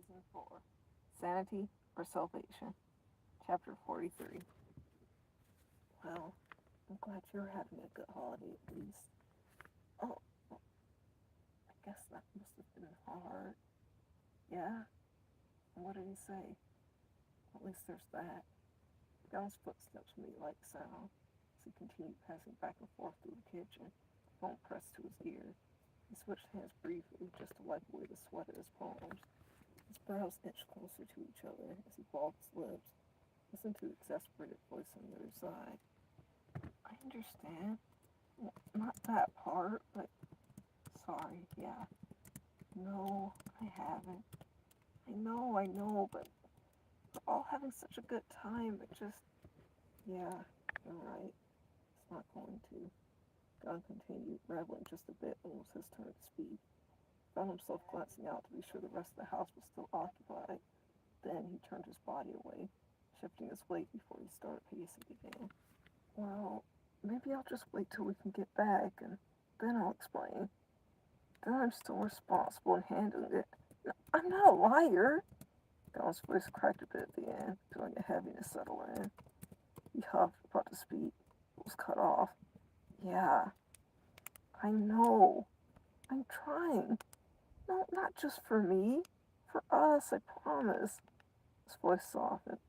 Season 4, Sanity or Salvation, Chapter 43. Well, I'm glad you're having a good holiday at least. Oh, well, I guess that must have been hard. Yeah? What did he say? At least there's that. Don's footsteps made a light sound as he continued passing back and forth through the kitchen, the phone pressed to his ear. He switched hands briefly just to wipe away the sweat at his palms. His brows inched closer to each other as he balled his lips, listened to the exasperated voice on the other side. I understand. Well, not that part, but sorry, yeah. No, I haven't. I know, but we're all having such a good time. It just, yeah, you're right. It's not going to. Gunn continued, rambling just a bit when it was his turn to speak. Found himself glancing out to be sure the rest of the house was still occupied. Then he turned his body away, shifting his weight before he started pacing again. Well, maybe I'll just wait till we can get back, and then I'll explain. Then I'm still responsible in handling it. I'm not a liar. Don's voice cracked a bit at the end, feeling a heaviness settle in. He huffed, about to speak, but was cut off. Yeah, I know. I'm trying. No, not just for me. For us, I promise. His voice softened.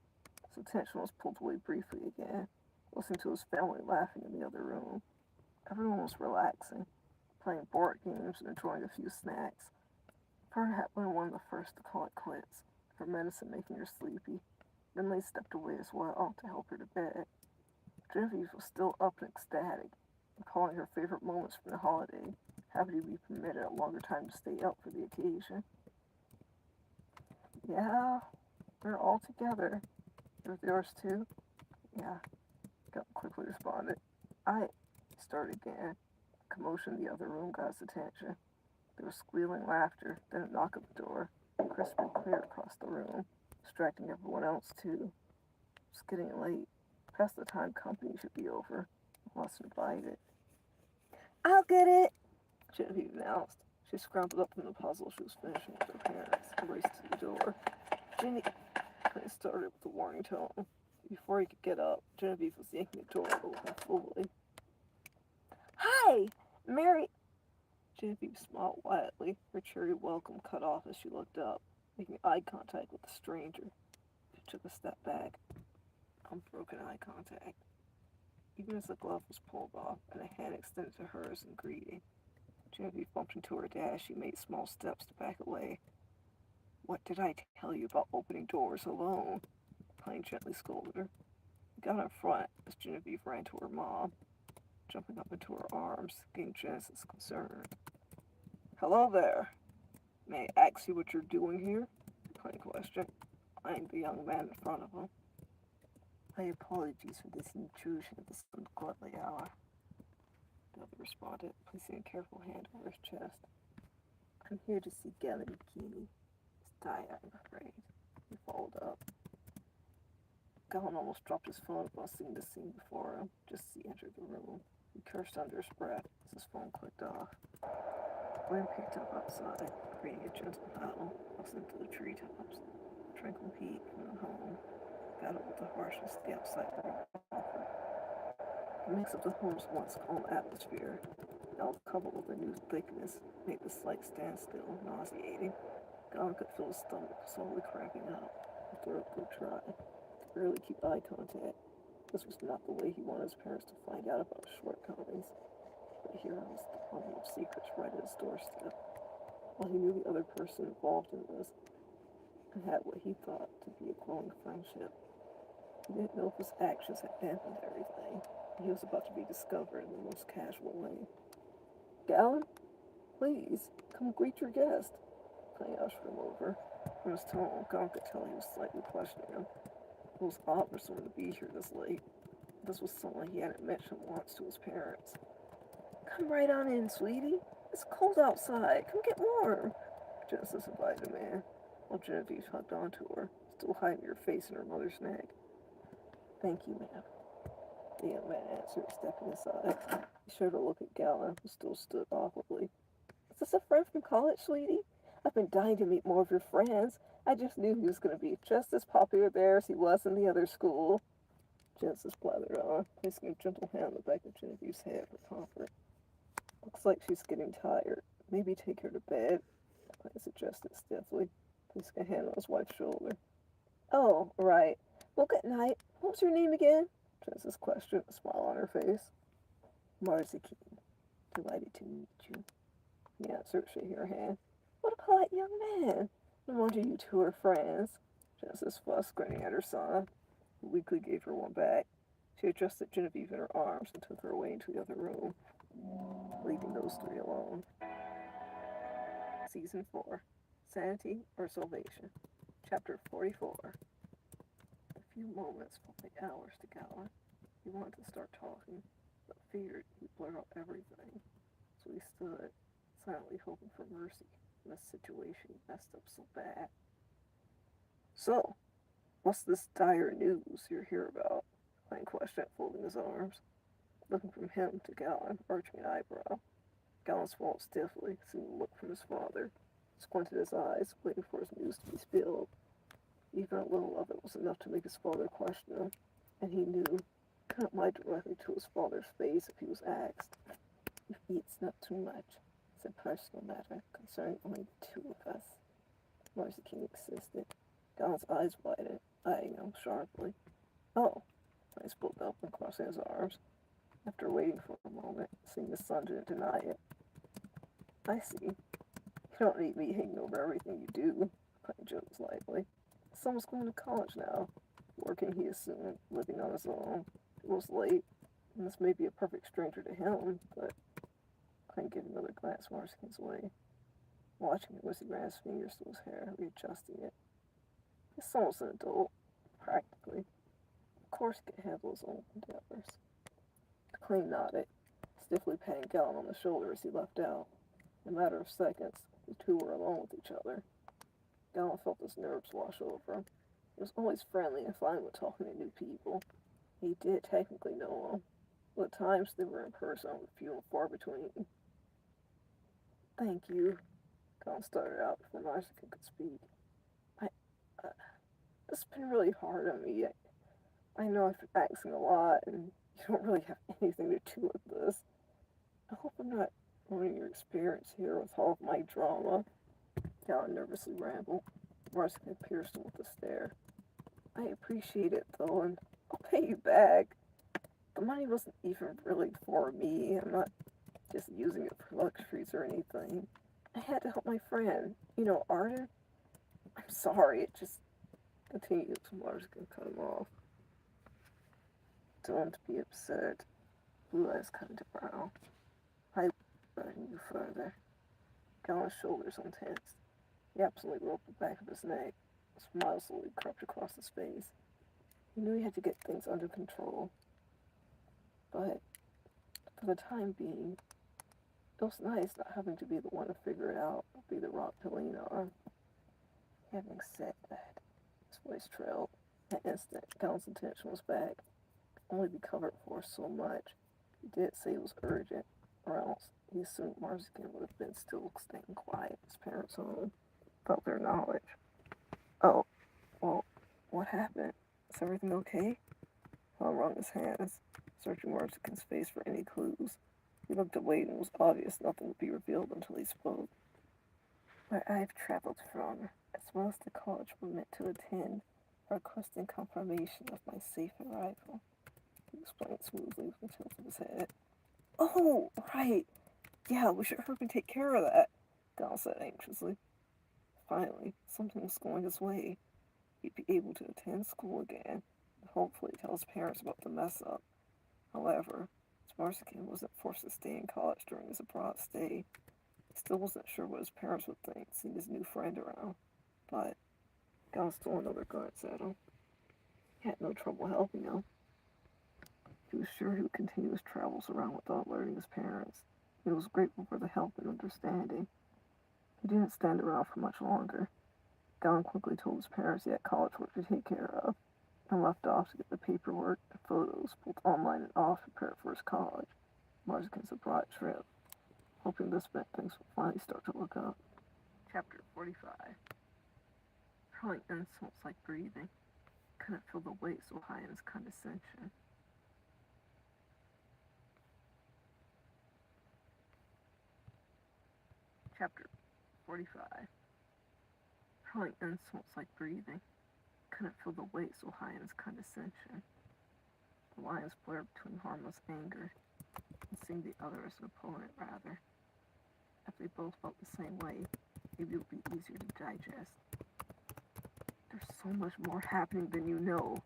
His attention was pulled away briefly again, listening to his family laughing in the other room. Everyone was relaxing, playing board games and enjoying a few snacks. Fern had been one of the first to call it quits, her medicine making her sleepy. Then they stepped away as well to help her to bed. Genevieve was still up and ecstatic, recalling her favorite moments from the holiday, happy to be permitted a longer time to stay up for the occasion. Yeah, we're all together. You're yours too? Yeah, Gunn quickly responded. I started again. Commotion in the other room got his attention. There was squealing laughter, then a knock at the door, crisp and clear across the room, distracting everyone else too. It's getting late, past the time company should be over, unless invited. I'll get it, Genevieve announced. She scrambled up from the puzzle she was finishing with her parents and raced to the door. Jenny started with a warning tone. Before he could get up, Genevieve was yanking the door open fully. Hi, Mary. Genevieve smiled quietly, her cheery welcome cut off as she looked up, making eye contact with the stranger. She took a step back. Unbroken eye contact. Even as the glove was pulled off and a hand extended to hers in greeting, Genevieve bumped into her dad as she made small steps to back away. What did I tell you about opening doors alone? Pine gently scolded her. He got in front as Genevieve ran to her mom, jumping up into her arms, getting Genesis concerned. Hello there. May I ask you what you're doing here? Plain question, eyeing the young man in front of him. My apologies for this intrusion at this ungodly hour, the other responded, placing a careful hand over his chest. I'm here to see Galen Bikini. He's tired, I'm afraid. He followed up. Galen almost dropped his phone while seeing the scene before him, just as he entered the room. He cursed under his breath as his phone clicked off. The wind picked up outside, creating a gentle howl, rustling through the treetops. The tranquil heat from the home battled with the harshness the outside room offered. The mix of the home's once calm atmosphere, now coupled with a new thickness, made the slight standstill nauseating. Galen could feel his stomach slowly cramping up, his throat go dry. To barely keep eye contact. This was not the way he wanted his parents to find out about his shortcomings. But here was the bundle of secrets right at his doorstep. While he knew the other person involved in this and had what he thought to be a growing friendship, he didn't know if his actions had dampened everything. He was about to be discovered in the most casual way. Galen, please, come greet your guest. Clay ushered him over. From his tone, Galen could tell he was slightly questioning him. It was odd for someone to be here this late. This was someone he hadn't mentioned once to his parents. Come right on in, sweetie. It's cold outside. Come get warm, Genesis invited the man, while Genevieve hugged onto her, still hiding her face in her mother's neck. Thank you, ma'am, the young man answered, stepping aside. He shared a look at Galen, who still stood awkwardly. Is this a friend from college, sweetie? I've been dying to meet more of your friends. I just knew he was going to be just as popular there as he was in the other school. Genesis blathered on, placing a gentle hand on the back of Genevieve's head for comfort. Looks like she's getting tired. Maybe take her to bed, I suggested stiffly, placing a hand on his wife's shoulder. Oh, right. Well, good night. What was your name again? Genesis questioned, a smile on her face. Marcy Keene. Delighted to meet you. He answered, shaking her hand. What a polite young man. No wonder you two are friends. Genesis fussed, grinning at her son, who weakly gave her one back. She adjusted Genevieve in her arms and took her away into the other room, leaving those three alone. Season 4. Sanity or Salvation. Chapter 44. A few moments felt like hours to Gowan. He wanted to start talking, but feared he'd blurt out everything. So he stood, silently hoping for mercy in a situation messed up so bad. So, what's this dire news you're here about? Klein questioned, folding his arms. Looking from him to Gowan, arching an eyebrow. Gowan swallowed stiffly, seeing the look from his father, squinted his eyes, waiting for his news to be spilled. Even a little of it was enough to make his father question him, and he knew he couldn't lie directly to his father's face if he was asked. If eat's not too much, it's a personal matter concerning only the two of us, Marcy King insisted. Gowan's eyes widened, eyeing him sharply. Oh, I spoke up and crossing his arms. After waiting for a moment, seeing his son didn't deny it. I see. You don't need me hanging over everything you do, Klein joked lightly. Someone's going to college now. Working, he assumed, living on his own. It was late, and this may be a perfect stranger to him, but Klein gave another glance Marcy's way, watching it as he ran his fingers through his hair, readjusting it. His son was an adult, practically. Of course he could handle his own endeavors. Klein nodded, stiffly patting Gowan on the shoulder as he left out. In a matter of seconds, the two were alone with each other. Gowan felt his nerves wash over him. He was always friendly and fine with talking to new people. He did technically know them, but at times they were in person with few and far between. Thank you, Gowan started out before Marcy could speak. Uh, It's been really hard on me. I know I've been asking a lot, and you don't really have anything to do with this. I hope I'm not ruining your experience here with all of my drama. Gowan nervously rambled. Marcy pierced him with a stare. I appreciate it, though, and I'll pay you back. The money wasn't even really for me. I'm not just using it for luxuries or anything. I had to help my friend. You know, Arden. I'm sorry, it just continued. Marcy cut him off. Don't be upset. Blue eyes cut into brown. I won't burden you further. Gowan's shoulders untensed. He absently rubbed the back of his neck. A smile slowly crept across his face. He knew he had to get things under control. But for the time being, it was nice not having to be the one to figure it out or be the rock to lean on. Having said that, his voice trailed. At an instant, Gowan's attention was back. Only be covered for so much. He did say it was urgent, or else he assumed Marsden would have been still staying quiet at his parents' home. Felt their knowledge. Oh, well, what happened? Is everything okay? Hal wrung his hands, searching Marsden's face for any clues. He looked away and it was obvious nothing would be revealed until he spoke. Where I've traveled from, as well as the college we're meant to attend, are requesting confirmation of my safe arrival. He explained smoothly with a tilt of his head. Oh, right. Yeah, we should hurry and take care of that, Dal said anxiously. Finally, something was going his way. He'd be able to attend school again, and hopefully tell his parents about the mess-up. However, Smarsikin wasn't forced to stay in college during his abroad stay. He still wasn't sure what his parents would think, seeing his new friend around. But Gal stole another glance at him. He had no trouble helping him. He was sure he would continue his travels around without alerting his parents. He was grateful for the help and understanding. He didn't stand around for much longer. Gowan quickly told his parents he had college work to take care of, and left off to get the paperwork and photos, both online and off, prepared for his college, Marzikin's abroad trip, hoping this meant things would finally start to look up. Chapter 45. Hurling insults like breathing. Couldn't feel the weight so high in his condescension. Chapter 45. Hurling insults like breathing. Couldn't feel the weight so high in his condescension. The lines blurred between harmless anger and seeing the other as an opponent, rather. If they both felt the same way, maybe it would be easier to digest. There's so much more happening than you know.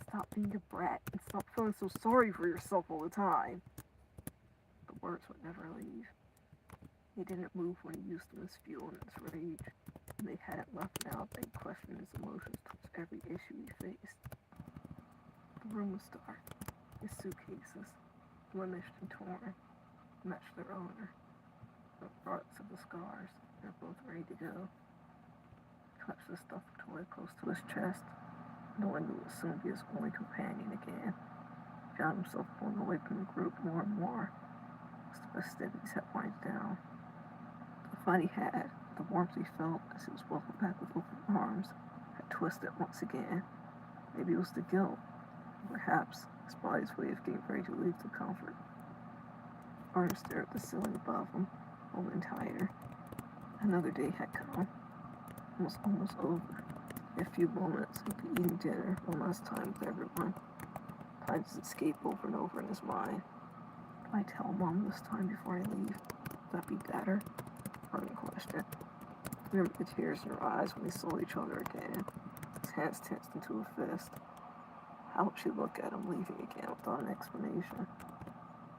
Stop being a brat and stop feeling so sorry for yourself all the time. The words would never leave. He didn't move when he used them as fuel in his rage, and they hadn't left now that he questioned his emotions towards every issue he faced. The room was dark. His suitcases, blemished and torn, matched their owner. Regardless of the scars, they're both ready to go. He clutched the stuffed toy close to his chest, knowing it would soon be his only companion again. He found himself pulling away from the group more and more as the festivities had winded down. The fun he had, the warmth he felt as he was welcomed back with open arms, had twisted once again. Maybe it was the guilt, or perhaps his body's way of getting ready to leave the comfort. Arden stared at the ceiling above him, holding tighter. Another day had come. It was almost over. In a few moments, he'd be eating dinner one last time with everyone. Time to escape over and over in his mind. Do I tell Mom this time before I leave? Would that be better? Arden questioned. He remembered the tears in her eyes when they saw each other again. His hands tensed into a fist. How would she look at him leaving again without an explanation?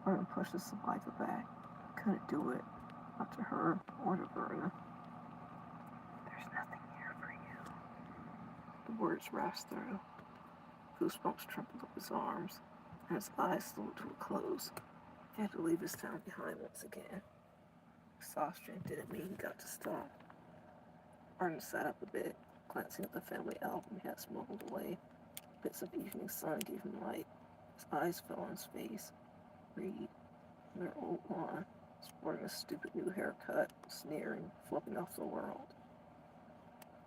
Arden pushed his saliva back. Couldn't do it. Not to her or to Verna. There's nothing here for you. The words rasped through. Goosebumps trembled up his arms, and his eyes slowed to a close. He had to leave his town behind once again. Exhaustion didn't mean he got to stop. Arden sat up a bit, glancing at the family album he had smuggled away. Bits of evening sun gave him light. His eyes fell on his face. Reed, in their old lawn, sporting a stupid new haircut, sneering, flipping off the world.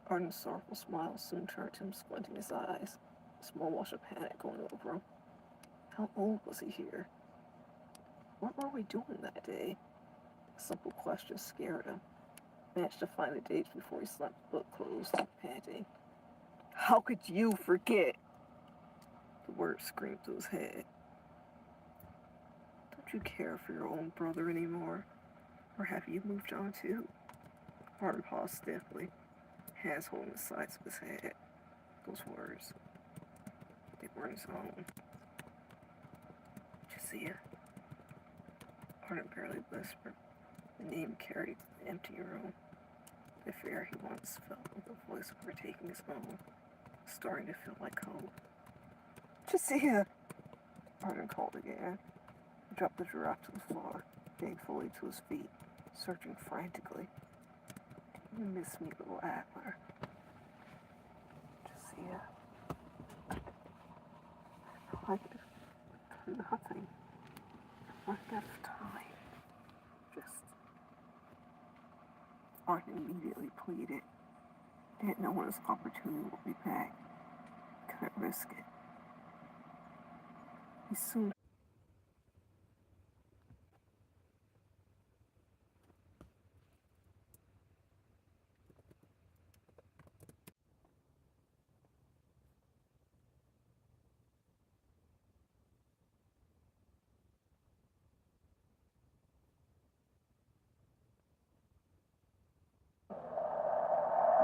Arden's sorrowful smile soon turned to him squinting his eyes, a small wash of panic going over him. How old was he here? What were we doing that day? A simple question scared him. He managed to find the dates before he slammed the book closed, panting. How could you forget? The words screamed through his head. Don't you care for your own brother anymore? Or have you moved on too? Arden paused stiffly, hands holding the sides of his head. Those words, they weren't his own. Josiah. Arden barely whispered, the name carried to the empty room. The fear he once felt with the voice overtaking his own, starting to feel like home. Josiah! Arden called again. He dropped the giraffe to the floor, getting fully to his feet, searching frantically. You miss me, little Adler. Josiah. I do nothing. I'm running out of time. Just. Arden immediately pleaded. He didn't know when his opportunity would be back. He couldn't risk it. He soon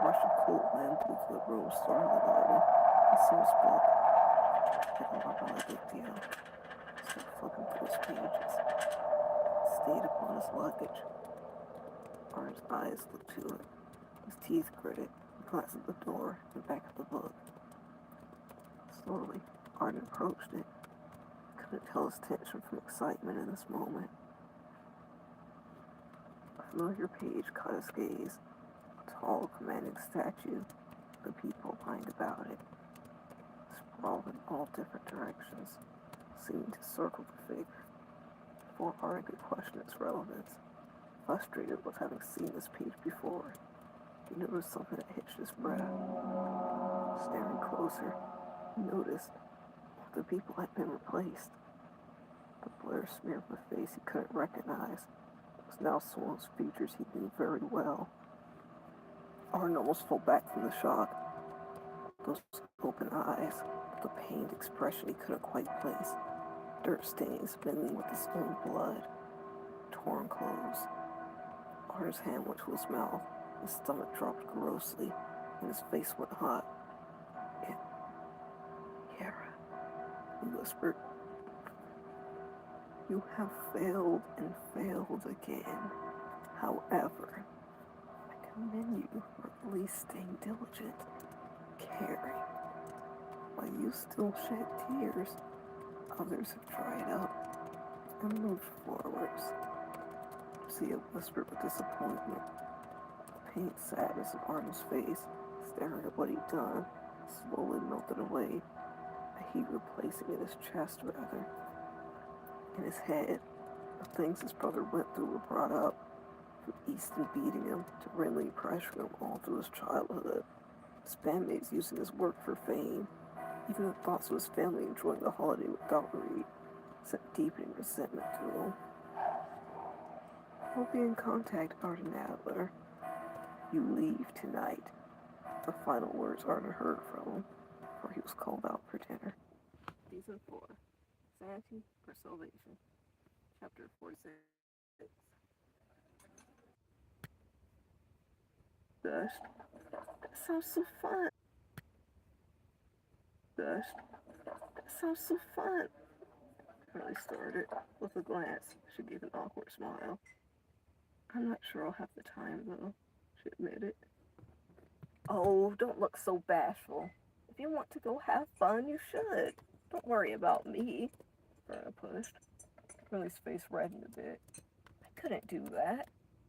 rushed a cold wind through the room, storming the garden. He saw his book, picking up on a big deal. Started flipping through his pages. Stayed upon his luggage. Arden's eyes looked to it. His teeth gritted. He glanced at the door and back at the book. Slowly, Arden approached it. Couldn't tell his tension from excitement in this moment. A familiar page caught his gaze. A tall, commanding statue. The people lined about it, sprawled in all different directions, seeming to circle the figure. Before Arden could question its relevance, frustrated with having seen this page before, he noticed something that hitched his breath. Staring closer, he noticed the people had been replaced. The blur smeared of a face he couldn't recognize was now someone's features he knew very well. Arden almost fell back from the shock. Those open eyes, the pained expression he couldn't quite place, dirt stains mingling with his own blood, torn clothes. Arden's hand went to his mouth, his stomach dropped grossly, and his face went hot. Yara, he whispered, you have failed and failed again. However, I commend you for at least staying diligent, caring. While you still shed tears, others have dried up and moved forwards. Lucia whispered with disappointment. The pain sadness in Arden's face, staring at what he'd done, slowly melted away, a heat replacing in his chest rather. In his head, the things his brother went through were brought up, from Easton beating him to Renly pressuring him all through his childhood, his bandmates using his work for fame, even the thoughts of his family enjoying the holiday without Reed sent deepening resentment through him. We'll be in contact, Arden Adler. You leave tonight. The final words Arden heard from him, for he was called out for dinner. Season 4. Sanity for Salvation. Chapter 46. Dust. That sounds so fun. Dust. That sounds so fun. Really started with a glance. She gave an awkward smile. I'm not sure I'll have the time, though, she admitted. Oh, don't look so bashful. If you want to go have fun, you should. Don't worry about me, Verna pushed. Riley's face reddened a bit. I couldn't do that.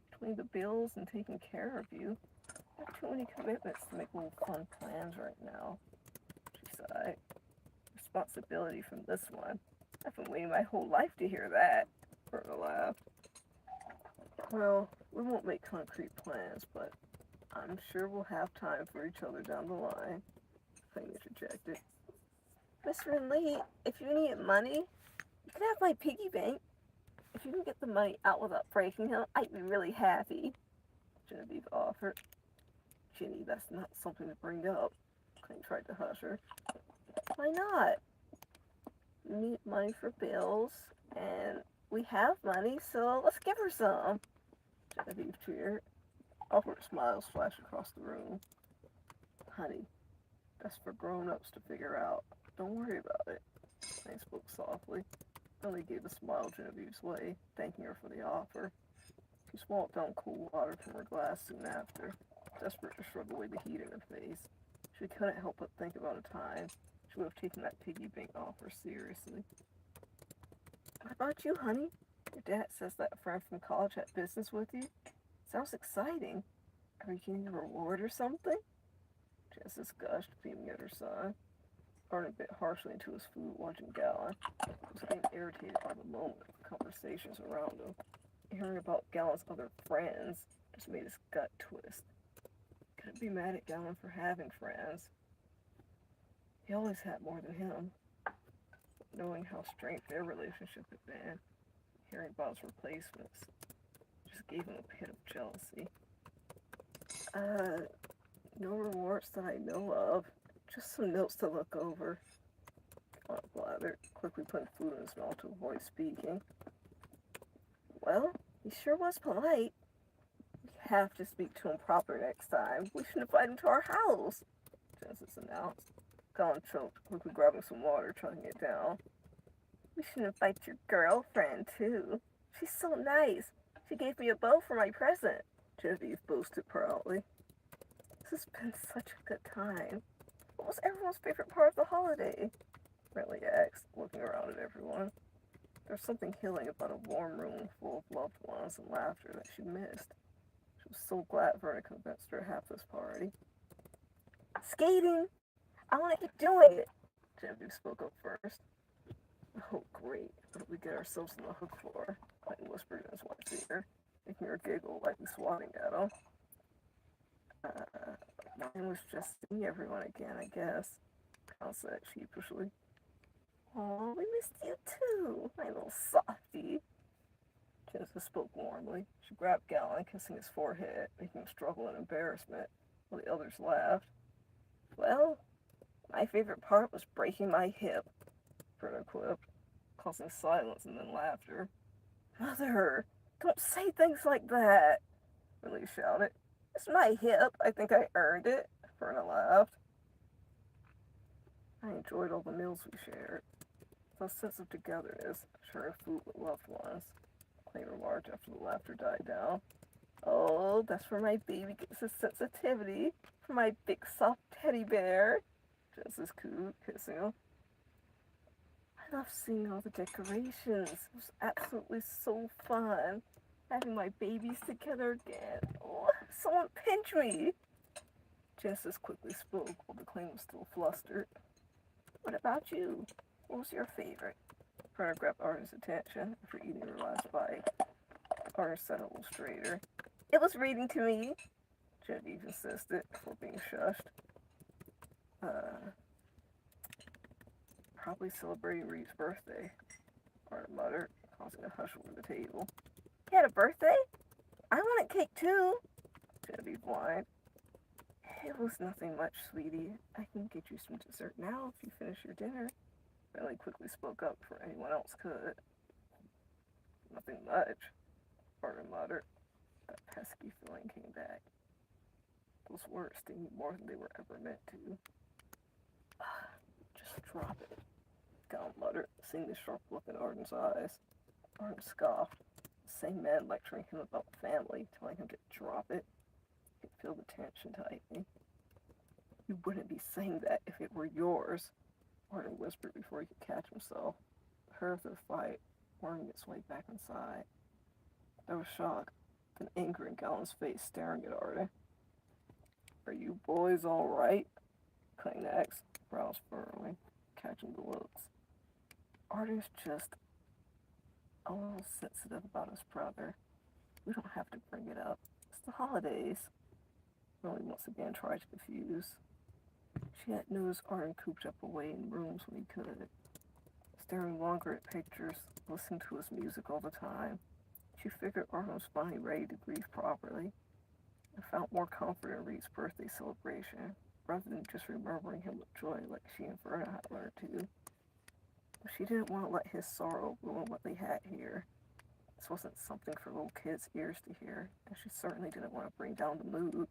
Between the bills and taking care of you, I have too many commitments to make little fun plans right now, she sighed. Responsibility from this one. I've been waiting my whole life to hear that, Verna laughed. Well, we won't make concrete plans, but I'm sure we'll have time for each other down the line, Fang interjected. Mr. Lee, if you need money, you can have my piggy bank. If you can get the money out without breaking him, I'd be really happy, Genevieve offered. Ginny, that's not something to bring up, Clayton tried to hush her. Why not? We need money for bills, and we have money, so let's give her some, Genevieve cheered. Awkward smiles flashed across the room. Honey, that's for grown-ups to figure out. Don't worry about it, May spoke softly. Billy gave a smile Genevieve's way, thanking her for the offer. She swallowed down cool water from her glass soon after, desperate to shrug away the heat in her face. She couldn't help but think about a time she would have taken that piggy bank offer seriously. What about you, honey? Your dad says that a friend from college had business with you. Sounds exciting. Are you getting a reward or something? Janice gushed, beaming at her son. Arden bit harshly into his food, watching Gallon, who was getting irritated by the moment of the conversations around him. Hearing about Gallon's other friends just made his gut twist. Couldn't be mad at Gallon for having friends. He always had more than him. Knowing how strained their relationship had been, hearing about his replacements just gave him a pit of jealousy. No rewards that I know of. Just some notes to look over. Gallon blathered, quickly putting food in his mouth to avoid speaking. Well, he sure was polite. We have to speak to him proper next time. We should invite him to our house, Genesis announced. Gallon choked, quickly grabbing some water, chugging it down. We should invite your girlfriend, too. She's so nice. She gave me a bow for my present, Genevieve boasted proudly. This has been such a good time. What was everyone's favorite part of the holiday? Renly asked, looking around at everyone. There was something healing about a warm room full of loved ones and laughter that she missed. She was so glad Verna convinced her to have this party. Skating! I want to keep doing it, Genevieve spoke up first. Oh, great. What did we get ourselves on the hook for? Clayton whispered in his wife's ear, making her giggle like he's swatting at him. I was just seeing everyone again, I guess, Cal said sheepishly. Oh, we missed you too, my little softy. Genesis spoke warmly. She grabbed Gallon, kissing his forehead, making him struggle in embarrassment, while the others laughed. Well, my favorite part was breaking my hip, Berta quipped, causing silence and then laughter. Mother, don't say things like that, Millie shouted. It's my hip. I think I earned it, Verna laughed. I enjoyed all the meals we shared. The sense of togetherness, sharing food with loved ones, Clay remarked after the laughter died down. Oh, that's where my baby gets his sensitivity, for my big soft teddy bear, Genesis cooed, kissing him. I love seeing all the decorations. It was absolutely so fun. Having my babies together again. Oh, someone pinch me. Genesis quickly spoke while the Clay was still flustered. What about you? What was your favorite? Verna grabbed Arden's attention after eating her last bite. Arden sat a little straighter. It was reading to me, Genevieve insisted before being shushed. Probably celebrating Reed's birthday, Arden muttered, causing a hush over the table. He had a birthday? I wanted cake too, Genevieve whined. It was nothing much, sweetie. I can get you some dessert now if you finish your dinner. Millie quickly spoke up before anyone else could. Nothing much, Arden muttered. That pesky feeling came back. Those words sting me more than they were ever meant to. Just drop it, Gal muttered, seeing the sharp look in Arden's eyes. Arden scoffed, the same man lecturing him about the family, telling him to drop it. He could feel the tension tightening. You wouldn't be saying that if it were yours, Arden whispered before he could catch himself. The hurt of their fight worming its way back inside. There was shock, then anger in Gallon's face, staring at Arden. Are you boys all right? Clang next, brows furrowing, catching the looks. Arden's just a little sensitive about his brother. We don't have to bring it up. It's the holidays. Millie once again tried to diffuse. She had noticed Arden cooped up away in rooms when he could, staring longer at pictures, listening to his music all the time. She figured Arden was finally ready to grieve properly, and found more comfort in Reed's birthday celebration, rather than just remembering him with joy like she and Verna had learned to. But she didn't want to let his sorrow ruin what they had here. This wasn't something for little kids' ears to hear, and she certainly didn't want to bring down the mood.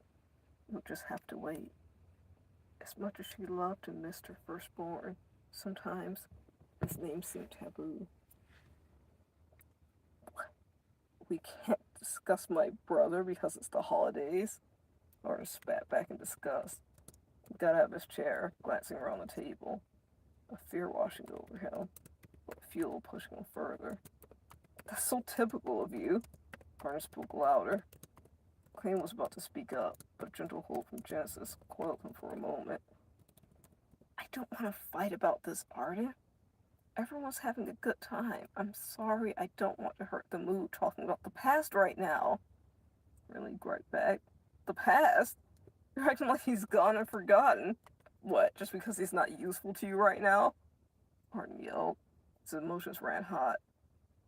It would just have to wait. As much as she loved and missed her firstborn, sometimes his name seemed taboo. We can't discuss my brother because it's the holidays, Arden spat back in disgust. He got out of his chair, glancing around the table, a fear washing over him, but fuel pushing him further. That's so typical of you, Arden spoke louder. Crane was about to speak up, but a gentle hold from Genesis coiled him for a moment. I don't want to fight about this, Arden. Everyone's having a good time. I'm sorry, I don't want to hurt the mood talking about the past right now. Really griped back. The past? You're acting like he's gone and forgotten. What, just because he's not useful to you right now? Arden yelled. His emotions ran hot.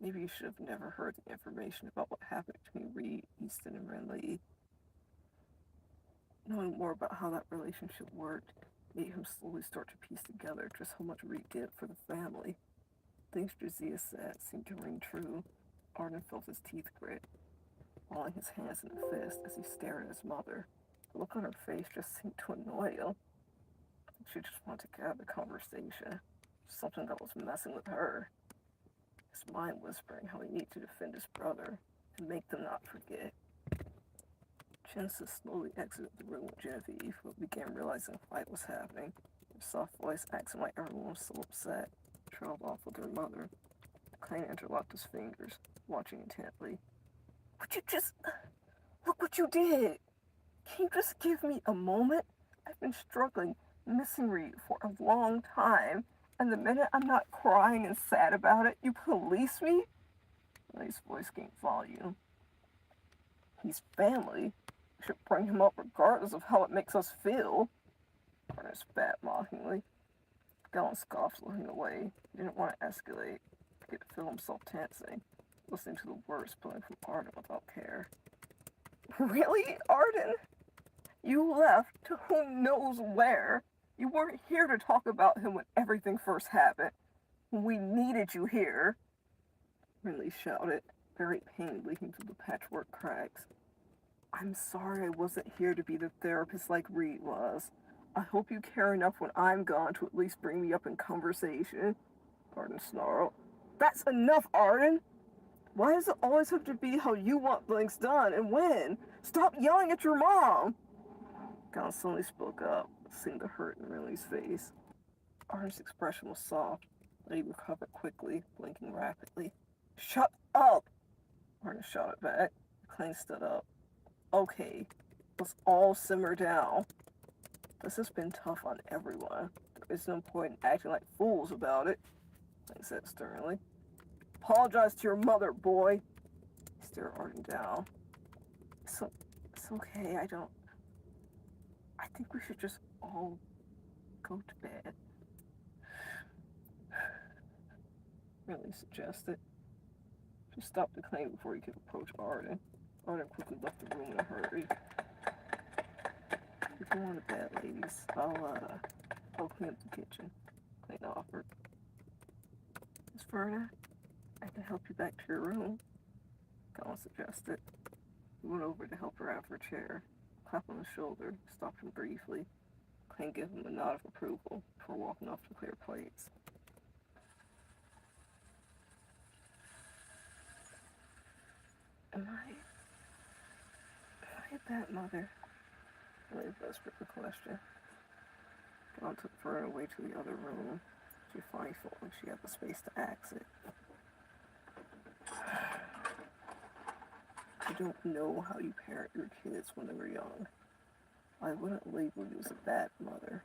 Maybe you should have never heard the information about what happened between Reed, Easton, and Renly. Knowing more about how that relationship worked made him slowly start to piece together just how much Reed did for the family. Things Josiah said seemed to ring true. Arden felt his teeth grit, balling his hands in a fist as he stared at his mother. The look on her face just seemed to annoy him. She just wanted to get out of the conversation, something that was messing with her. His mind whispering how he needed to defend his brother and make them not forget. Genesis slowly exited the room with Genevieve, who began realizing a fight was happening. Her soft voice asking why everyone was so upset, trailed off with her mother. Crane interlocked his fingers, watching intently. Would you just... Look what you did! Can you just give me a moment? I've been struggling, missing Reed for a long time, and the minute I'm not crying and sad about it, you police me? Lay's voice gained volume. He's family, You should bring him up regardless of how it makes us feel. Arden spat mockingly. Galen scoffed, looking away. He didn't want to escalate. He could feel himself tensing, listening to the words spilling from Arden without care. Really, Arden? You left to who knows where. You weren't here to talk about him when everything first happened. We needed you here. Rinley shouted, very pain leaking through the patchwork cracks. I'm sorry I wasn't here to be the therapist like Reed was. I hope you care enough when I'm gone to at least bring me up in conversation. Arden snarled. That's enough, Arden! Why does it always have to be how you want things done and when? Stop yelling at your mom! Galen suddenly spoke up, seeing the hurt in Rinley's face. Arden's expression was soft, but he recovered quickly, blinking rapidly. Shut up! Arden shouted back. McLean stood up. Okay, let's all simmer down. This has been tough on everyone. There is no point in acting like fools about it, he said sternly. Apologize to your mother, boy. He stared Arden down. It's okay, I think we should just all go to bed. Really suggested. Just stop the claim before you could approach Arden. Arden quickly left the room in a hurry. You're going to bed, ladies. I'll clean up the kitchen. Clayton offered. Miss Verna, I can help you back to your room, Colin suggested. He went over to help her out of her chair, clapped on the shoulder, stopped him briefly. Clayton gave him a nod of approval before walking off to clear plates. Am I a bad mother? Really whispered the question. John took Verna away to the other room. She finally felt like she had the space to exit. I don't know how you parent your kids when they were young. I wouldn't label you as a bad mother.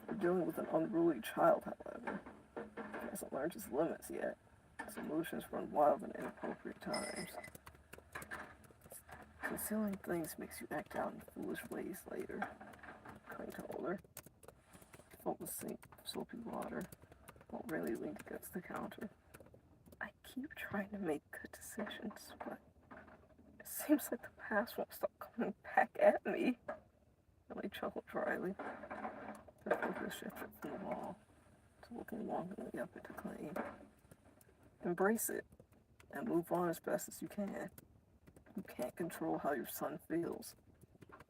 You're dealing with an unruly child, however. He hasn't learned his limits yet. His emotions run wild in inappropriate times. Concealing things makes you act out in foolish ways later, Clayton told her. He filled the sink with soapy water while Riley leaned against the counter. I keep trying to make good decisions, but it seems like the past won't stop coming back at me. Riley chuckled dryly. Her focus shifted from the wall to looking longingly up at Clayton. Embrace it and move on as best as you can. You can't control how your son feels,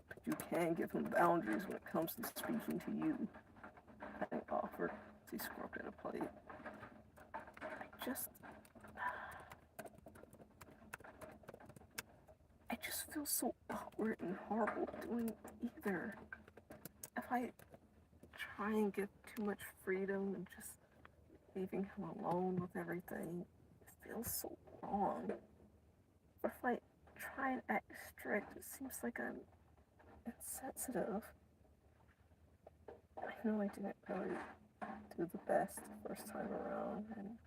but you can give him boundaries when it comes to speaking to you, Hank offered as he scrubbed at a plate. I just feel so awkward and horrible doing either. If I try and give too much freedom and just leaving him alone with everything, it feels so wrong. But if I try and act strict, it seems like I'm insensitive. I know I didn't really do the best the first time around, and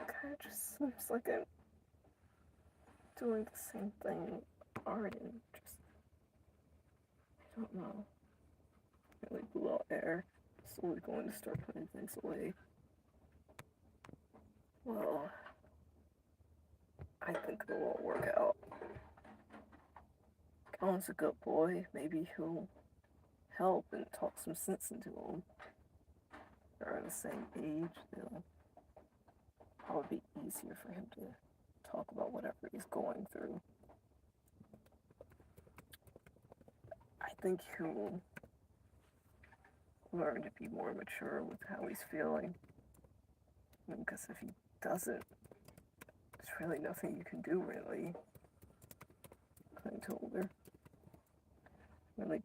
it kind of just seems like I'm doing the same thing Arden. I don't know. I really blew out air, slowly going to start putting things away. Well, I think it'll all work out. Colin's a good boy. Maybe he'll help and talk some sense into him. They're the same age. They'll probably be easier for him to talk about whatever he's going through. I think he'll learn to be more mature with how he's feeling. Because if he doesn't, there's really nothing you can do, really. I told her. Really